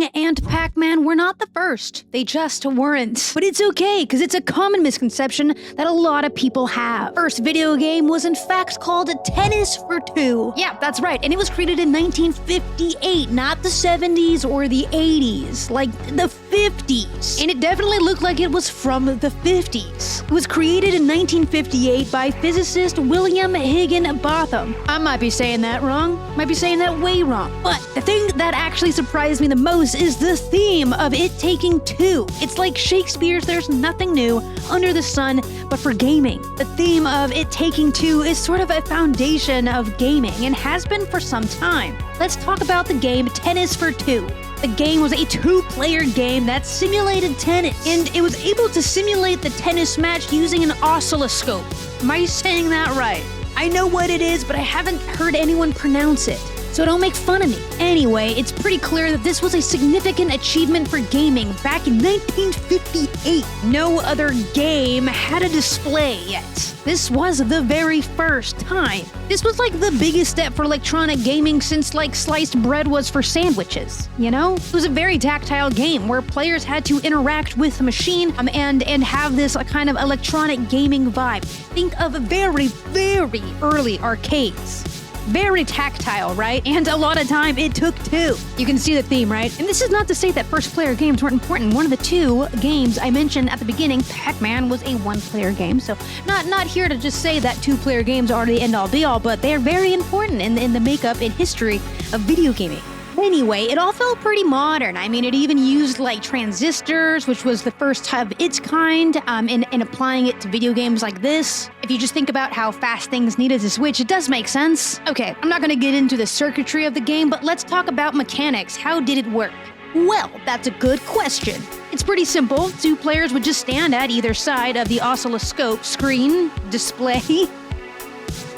Pong and Pac-Man were not the first. They just weren't. But it's okay, because it's a common misconception that a lot of people have. First video game was in fact called Tennis for Two. Yeah, that's right, and it was created in 1958, not the 70s or the 80s, like the 50s. And it definitely looked like it was from the 50s. It was created in 1958 by physicist William Higinbotham. I might be saying that wrong, might be saying that way wrong. But the thing that actually surprised me the most is the theme of it taking two. It's like Shakespeare's There's Nothing New Under the Sun, but for gaming. The theme of it taking two is sort of a foundation of gaming and has been for some time. Let's talk about the game Tennis for Two. The game was a two-player game that simulated tennis, and it was able to simulate the tennis match using an oscilloscope. Am I saying that right? I know what it is, but I haven't heard anyone pronounce it, so don't make fun of me. Anyway, it's pretty clear that this was a significant achievement for gaming back in 1958. No other game had a display yet. This was the very first time. This was like the biggest step for electronic gaming since like sliced bread was for sandwiches, you know? It was a very tactile game where players had to interact with the machine and have this kind of electronic gaming vibe. Think of very, very early arcades. Very tactile, right? And a lot of time it took two. You can see the theme, right? And this is not to say that first-player games weren't important. One of the two games I mentioned at the beginning, Pac-Man, was a one-player game, so not here to just say that two-player games are the end-all be-all, but they're very important in the makeup and history of video gaming. Anyway, it all felt pretty modern. I mean, it even used like transistors, which was the first of its kind, in applying it to video games like this. If you just think about how fast things needed to switch, it does make sense. Okay, I'm not gonna get into the circuitry of the game, but let's talk about mechanics. How did it work? Well, that's a good question. It's pretty simple. Two players would just stand at either side of the oscilloscope screen display,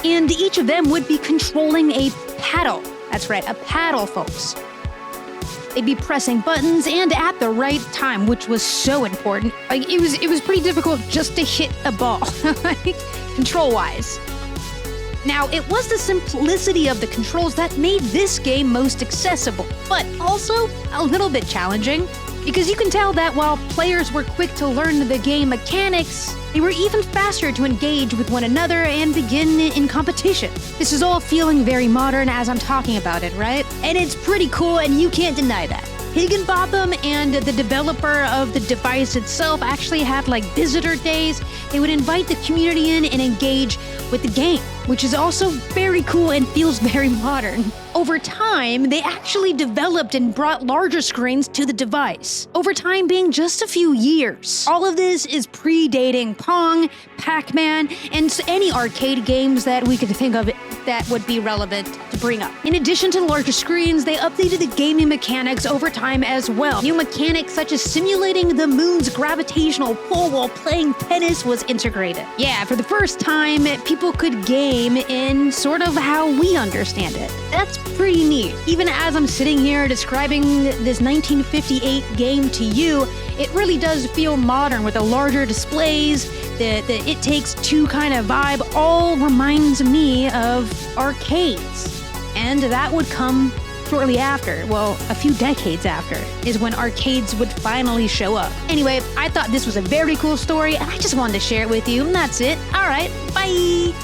and each of them would be controlling a paddle. That's right, a paddle, folks. They'd be pressing buttons and at the right time, which was so important. Like, it was pretty difficult just to hit a ball, control-wise. Now, it was the simplicity of the controls that made this game most accessible, but also a little bit challenging, because you can tell that while players were quick to learn the game mechanics, they were even faster to engage with one another and begin in competition. This is all feeling very modern as I'm talking about it, right? And it's pretty cool, and you can't deny that. Higinbotham and the developer of the device itself actually had like visitor days. They would invite the community in and engage with the game, which is also very cool and feels very modern. Over time, they actually developed and brought larger screens to the device, over time being just a few years. All of this is predating Pong, Pac-Man, and any arcade games that we could think of that would be relevant to bring up. In addition to the larger screens, they updated the gaming mechanics over time as well. New mechanics such as simulating the moon's gravitational pull while playing tennis was integrated. Yeah, for the first time, people could game in sort of how we understand it. That's pretty neat. Even as I'm sitting here describing this 1958 game to you, it really does feel modern with the larger displays, the it takes two kind of vibe. All reminds me of arcades. And that would come shortly after, well, a few decades after, is when arcades would finally show up. Anyway, I thought this was a very cool story, and I just wanted to share it with you, and that's it. All right, bye!